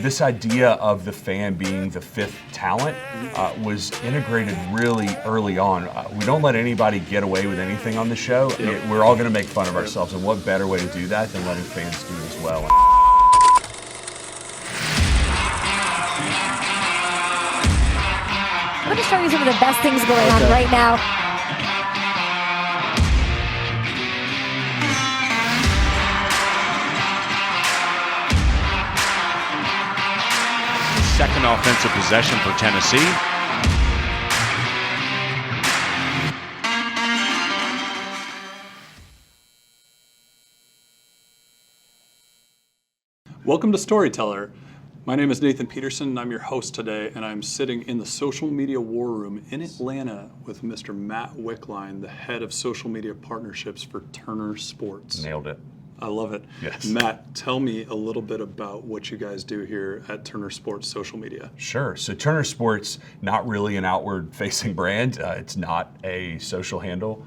this idea of the fan being the fifth talent was integrated really early on. We don't let anybody get away with anything on the show. We're all going to make fun of ourselves, and what better way to do that than letting fans do it as well. I'm going to show you some of the best things going on right now. Second offensive possession for Tennessee. Welcome to Storyteller. My name is Nathan Peterson, and I'm your host today, and I'm sitting in the social media war room in Atlanta with Mr. Matt Wickline, the head of social media partnerships for Turner Sports. Nailed it. I love it. Yes. Matt, tell me a little bit about what you guys do here at Turner Sports social media. Sure. So Turner Sports, not really an outward-facing brand. It's not a social handle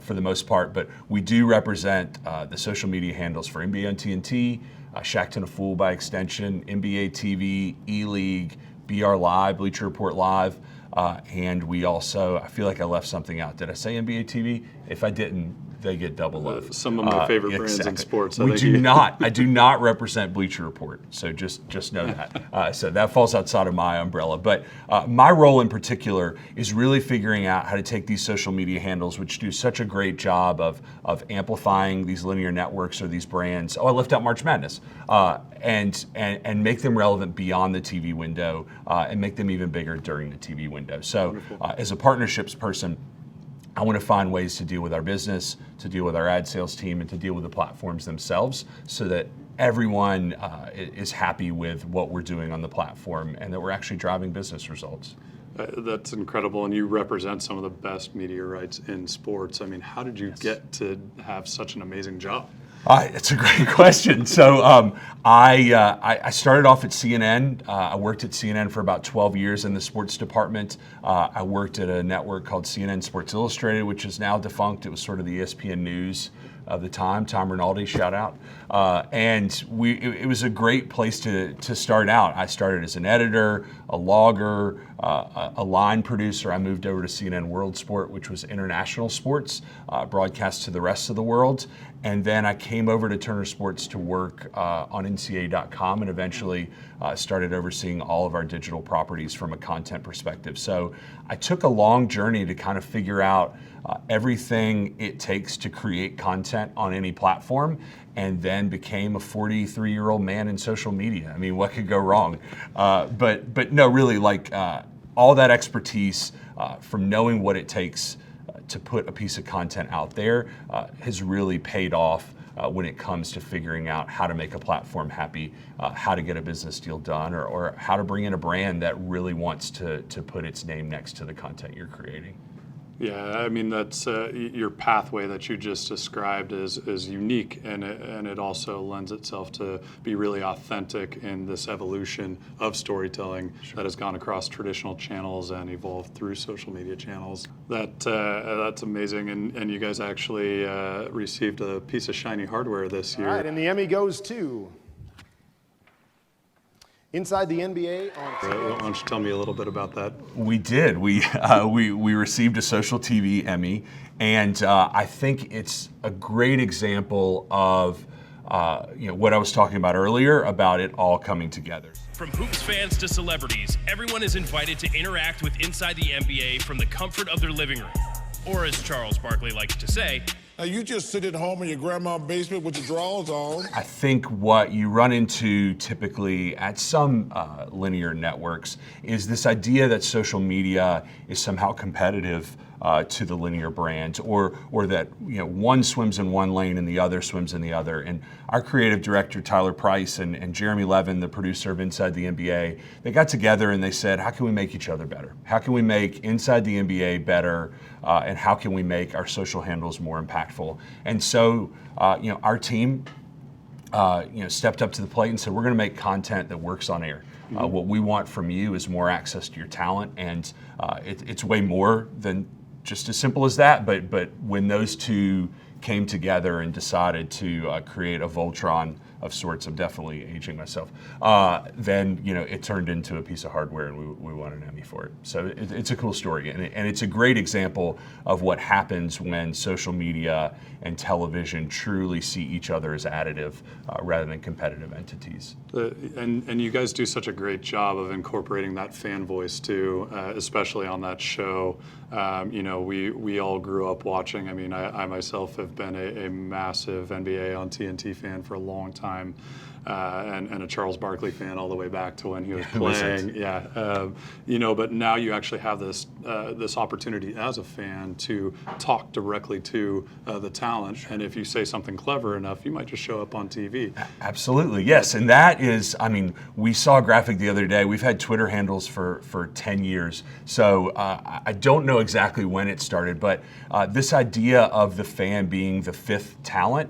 for the most part, but we do represent the social media handles for NBA on TNT, Shaqtin' a Fool by extension, NBA TV, E-League, BR Live, Bleacher Report Live, and we also, I feel like I left something out. Did I say NBA TV? If I didn't, they get double love. Some of my favorite brands in sports. I do not represent Bleacher Report, so just know that. So that falls outside of my umbrella. But my role in particular is really figuring out how to take these social media handles, which do such a great job of amplifying these linear networks or these brands. Oh, I left out March Madness, and make them relevant beyond the TV window, and make them even bigger during the TV window. So as a partnerships person, I want to find ways to deal with our business, to deal with our ad sales team, and to deal with the platforms themselves so that everyone is happy with what we're doing on the platform and that we're actually driving business results. That's incredible, and you represent some of the best media rights in sports. I mean, how did you get to have such an amazing job? It's a great question. So I started off at CNN. I worked at CNN for about 12 years in the sports department. I worked at a network called CNN Sports Illustrated, which is now defunct. It was sort of the ESPN News of the time. Tom Rinaldi, shout out. And it was a great place to start out. I started as an editor, a logger, a line producer. I moved over to CNN World Sport, which was international sports, broadcast to the rest of the world. And then I came over to Turner Sports to work on NCAA.com and eventually started overseeing all of our digital properties from a content perspective. So I took a long journey to kind of figure out everything it takes to create content on any platform, and then became a 43-year-old man in social media. I mean, what could go wrong? But no, really, like all that expertise from knowing what it takes to put a piece of content out there has really paid off when it comes to figuring out how to make a platform happy, how to get a business deal done, or how to bring in a brand that really wants to put its name next to the content you're creating. Yeah, I mean, that's your pathway that you just described is unique, and it also lends itself to be really authentic in this evolution of storytelling that has gone across traditional channels and evolved through social media channels. That's amazing, and you guys actually received a piece of shiny hardware this year. All right, and the Emmy goes to Inside the NBA on TV. Why don't you tell me a little bit about that? We did. We received a social TV Emmy, and I think it's a great example of what I was talking about earlier about it all coming together. From hoops fans to celebrities, everyone is invited to interact with Inside the NBA from the comfort of their living room. Or as Charles Barkley likes to say, now you just sit at home in your grandma's basement with your drawers on. I think what you run into typically at some linear networks is this idea that social media is somehow competitive to the linear brand, or that one swims in one lane and the other swims in the other. And our creative director Tyler Price and Jeremy Levin, the producer of Inside the NBA, they got together and they said, how can we make each other better? How can we make Inside the NBA better? And how can we make our social handles more impactful? And so, our team, stepped up to the plate and said, we're going to make content that works on air. What we want from you is more access to your talent, and it's way more than just as simple as that. But when those two came together and decided to create a Voltron of sorts. I'm definitely aging myself. Then it turned into a piece of hardware, and we won an Emmy for it. So it's a cool story, and it's a great example of what happens when social media and television truly see each other as additive rather than competitive entities. And you guys do such a great job of incorporating that fan voice too, especially on that show. We all grew up watching. I mean, I myself have been a massive NBA on TNT fan for a long time. And a Charles Barkley fan all the way back to when he was playing. Yeah, but now you actually have this opportunity as a fan to talk directly to the talent, and if you say something clever enough, you might just show up on TV. Absolutely, yes, and that is, I mean, we saw a graphic the other day. We've had Twitter handles for 10 years, so I don't know exactly when it started, but this idea of the fan being the fifth talent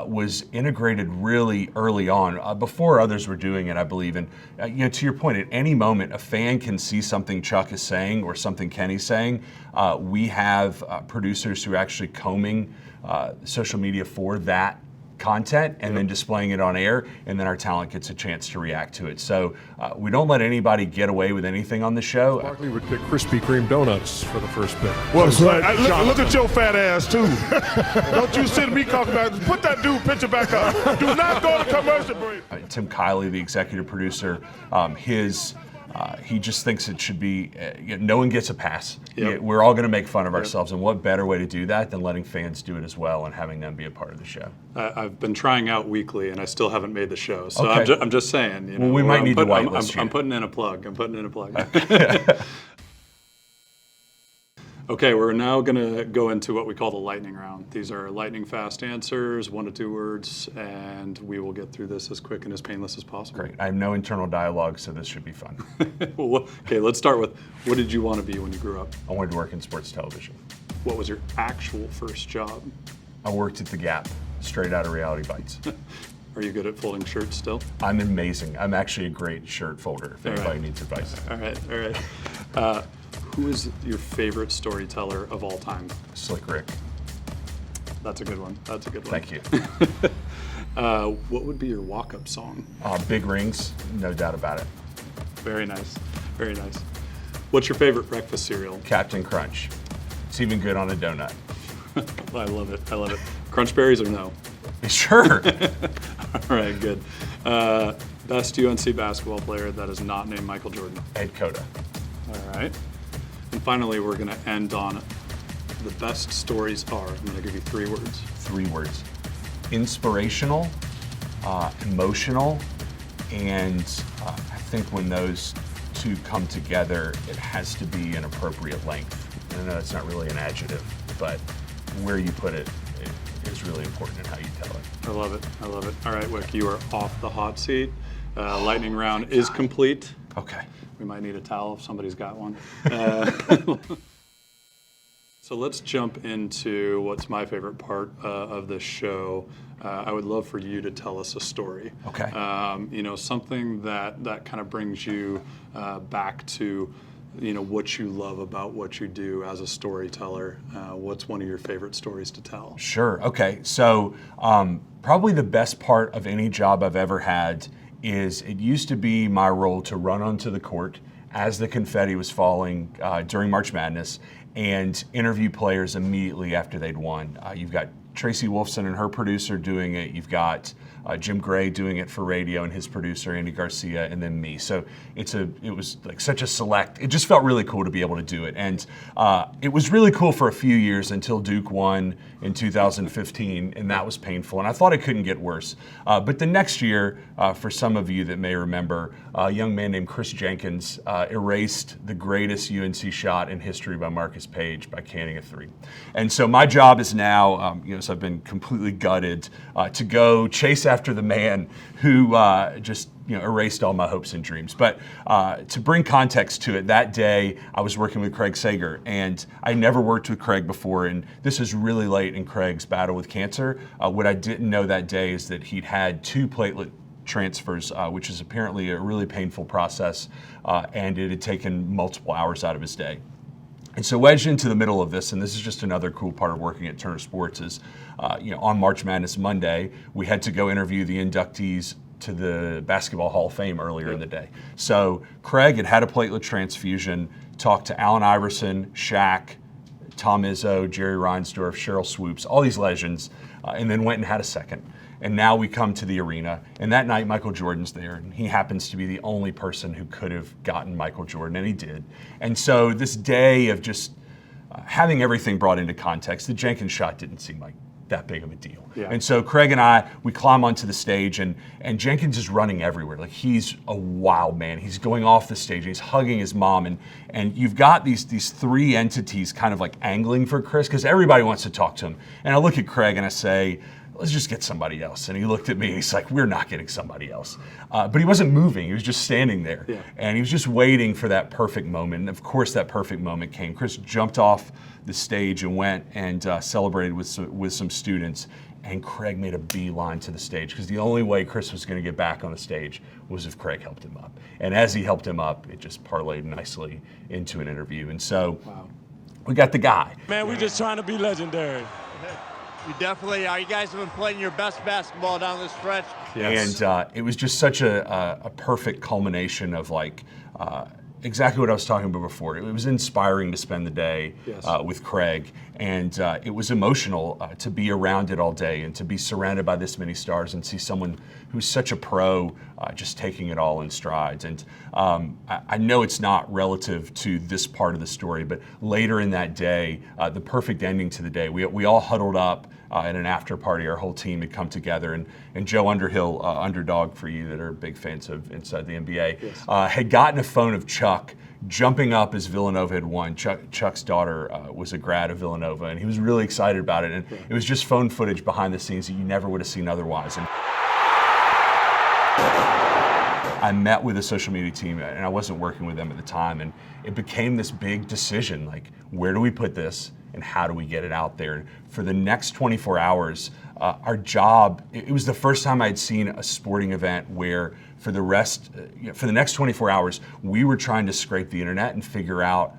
was integrated really early on. Before others were doing it, I believe. And to your point, at any moment, a fan can see something Chuck is saying or something Kenny's saying. We have producers who are actually combing social media for that content and then displaying it on air, and then our talent gets a chance to react to it. So we don't let anybody get away with anything on the show. Barkley would pick Krispy Kreme donuts for the first bit. Well, look at your fat ass, too. Don't you sit me talking about it. Put that dude picture back up. Do not go to commercial break. Tim Kiley, the executive producer, he just thinks it should be, no one gets a pass. Yep. We're all going to make fun of ourselves, and what better way to do that than letting fans do it as well and having them be a part of the show. I've been trying out Wickline, and I still haven't made the show, so okay. I'm just saying. Well, we might need to whitelist you. I'm putting in a plug. Okay, we're now going to go into what we call the lightning round. These are lightning fast answers, 1 to 2 words, and we will get through this as quick and as painless as possible. Great. I have no internal dialogue, so this should be fun. Okay, let's start with, what did you want to be when you grew up? I wanted to work in sports television. What was your actual first job? I worked at The Gap, straight out of Reality Bites. Are you good at folding shirts still? I'm amazing. I'm actually a great shirt folder if anybody needs advice. All right. Who is your favorite storyteller of all time? Slick Rick. That's a good one. Thank you. What would be your walk-up song? Big Rings, no doubt about it. Very nice. What's your favorite breakfast cereal? Captain Crunch. It's even good on a donut. I love it. Crunch Berries or no? Sure. All right, good. Best UNC basketball player that is not named Michael Jordan? Ed Cota. All right. And finally, we're going to end on the best stories are. I'm going to give you 3 words. 3 words. Inspirational, emotional, and I think when those two come together, it has to be an appropriate length. I know that's not really an adjective, but where you put it is really important in how you tell it. I love it. All right, Wick, you are off the hot seat. Lightning round is complete. Okay. We might need a towel if somebody's got one. So let's jump into what's my favorite part of this show. I would love for you to tell us a story. Okay. Something that kind of brings you back to, what you love about what you do as a storyteller. What's one of your favorite stories to tell? Sure. Okay. So probably the best part of any job I've ever had is it used to be my role to run onto the court as the confetti was falling during March Madness and interview players immediately after they'd won. You've got Tracy Wolfson and her producer doing it. You've got Jim Gray doing it for radio and his producer, Andy Garcia, and then me. So it was like such a select, it just felt really cool to be able to do it. And it was really cool for a few years until Duke won in 2015, and that was painful. And I thought it couldn't get worse. But the next year, for some of you that may remember, a young man named Chris Jenkins erased the greatest UNC shot in history by Marcus Page by canning a 3. And so my job is now, so I've been completely gutted, to go chase after the man who just erased all my hopes and dreams. But to bring context to it, that day I was working with Craig Sager, and I never worked with Craig before, and this is really late in Craig's battle with cancer. What I didn't know that day is that he'd had 2 platelet transfers, which is apparently a really painful process, and it had taken multiple hours out of his day. And so wedged into the middle of this, and this is just another cool part of working at Turner Sports, is on March Madness Monday, we had to go interview the inductees to the Basketball Hall of Fame earlier in the day. So Craig had a platelet transfusion, talked to Allen Iverson, Shaq, Tom Izzo, Jerry Reinsdorf, Cheryl Swoops, all these legends, and then went and had a second. And now we come to the arena, and that night Michael Jordan's there, and he happens to be the only person who could have gotten Michael Jordan, and he did. And so this day of just having everything brought into context, the Jenkins shot didn't seem like that big of a deal. Yeah. And so Craig and we climb onto the stage, and Jenkins is running everywhere. Like, he's a wild man. He's going off the stage, and he's hugging his mom, and you've got these three entities kind of like angling for Chris, because everybody wants to talk to him. And I look at Craig and I say, let's just get somebody else. And he looked at me and he's like, we're not getting somebody else. But he wasn't moving. He was just standing there. Yeah. And he was just waiting for that perfect moment. And of course, that perfect moment came. Chris jumped off the stage and went and celebrated with some students. And Craig made a beeline to the stage, because the only way Chris was going to get back on the stage was if Craig helped him up. And as he helped him up, it just parlayed nicely into an interview. And so we got the guy. Man, we're just trying to be legendary. You definitely are. You guys have been playing your best basketball down this stretch. Yes. And it was just such a perfect culmination of exactly what I was talking about before. It was inspiring to spend the day with Craig, and it was emotional to be around it all day and to be surrounded by this many stars and see someone who's such a pro just taking it all in strides. And I know it's not relative to this part of the story, but later in that day, the perfect ending to the day, we all huddled up at an after party. Our whole team had come together, and Joe Underhill, Underdog for you that are big fans of Inside the NBA, had gotten a phone of Chuck jumping up as Villanova had won. Chuck's daughter was a grad of Villanova, and he was really excited about it. And it was just phone footage behind the scenes that you never would have seen otherwise. And I met with the social media team, and I wasn't working with them at the time, and it became this big decision, like, where do we put this and how do we get it out there? And for the next 24 hours, our job, it was the first time I'd seen a sporting event where for the next 24 hours, we were trying to scrape the internet and figure out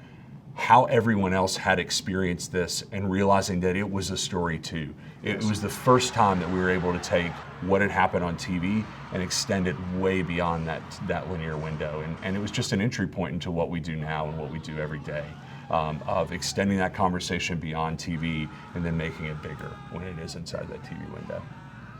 how everyone else had experienced this, and realizing that it was a story too. It was the first time that we were able to take what had happened on TV and extend it way beyond that linear window. And it was just an entry point into what we do now and what we do every day, of extending that conversation beyond TV and then making it bigger when it is inside that TV window.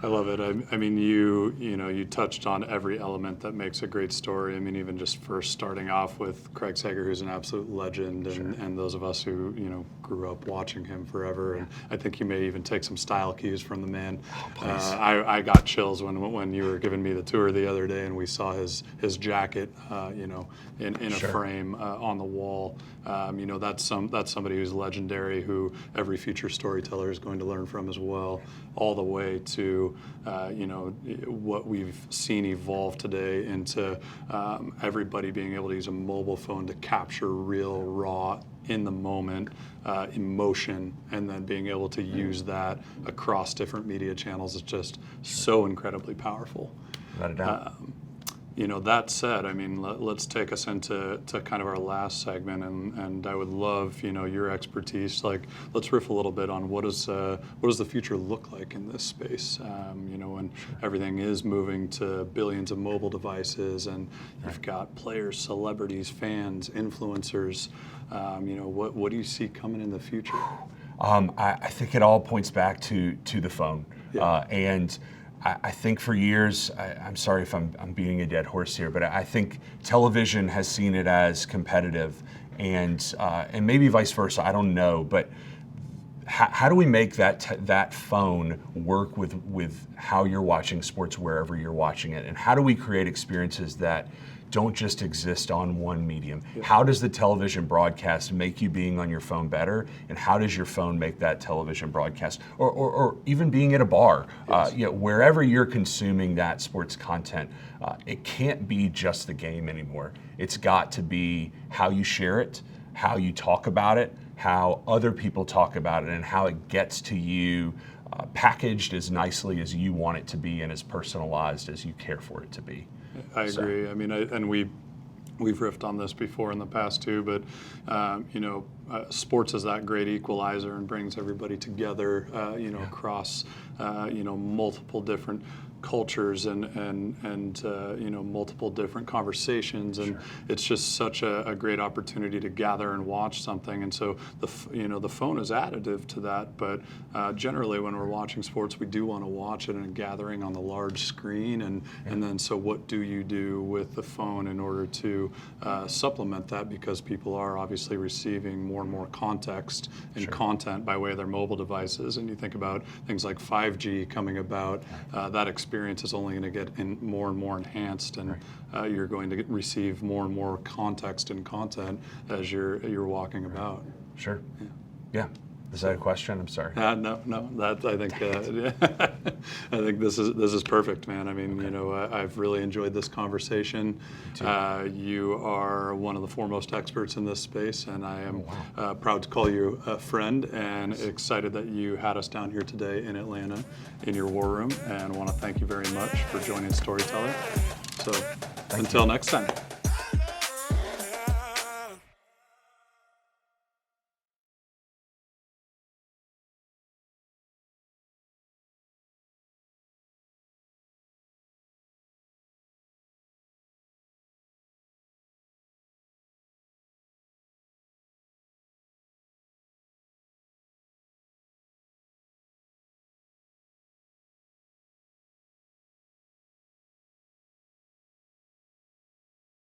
I love it. I mean, you touched on every element that makes a great story. I mean, even just first starting off with Craig Sager, who's an absolute legend, and those of us who grew up watching him forever. And I think you may even take some style cues from the man. Oh, I got chills when you were giving me the tour the other day, and we saw his jacket, in a frame on the wall. That's somebody who's legendary, who every future storyteller is going to learn from as well, all the way to what we've seen evolve today into everybody being able to use a mobile phone to capture real, raw, in the moment emotion, and then being able to use that across different media channels is just so incredibly powerful. Without a doubt. That said, I mean, let's take us into kind of our last segment, and I would love, your expertise. Like, let's riff a little bit on what does the future look like in this space? When everything is moving to billions of mobile devices, and you've got players, celebrities, fans, influencers. What do you see coming in the future? I think it all points back to the phone, and I think for years, I'm sorry if I'm beating a dead horse here, but I think television has seen it as competitive, and maybe vice versa. I don't know, but how do we make that phone work with how you're watching sports wherever you're watching it, and how do we create experiences that don't just exist on one medium? How does the television broadcast make you being on your phone better? And how does your phone make that television broadcast? Or even being at a bar, wherever you're consuming that sports content, it can't be just the game anymore. It's got to be how you share it, how you talk about it, how other people talk about it, and how it gets to you packaged as nicely as you want it to be and as personalized as you care for it to be. I agree. I mean, and we've riffed on this before in the past too, but sports is that great equalizer and brings everybody together, across, multiple different cultures and multiple different conversations, and it's just such a great opportunity to gather and watch something. And so the phone is additive to that, but generally when we're watching sports, we do want to watch it in a gathering on the large screen, and then so what do you do with the phone in order to supplement that, because people are obviously receiving more and more context and content by way of their mobile devices. And you think about things like 5G coming about, that experience is only going to get more and more enhanced, and you're going to receive more and more context and content as you're walking about. Sure. Yeah. Is that a question? I'm sorry. No. That I think I think this is perfect, man. I mean, I've really enjoyed this conversation. You are one of the foremost experts in this space, and I am proud to call you a friend, and excited that you had us down here today in Atlanta in your war room. And I want to thank you very much for joining Storyteller. So until next time.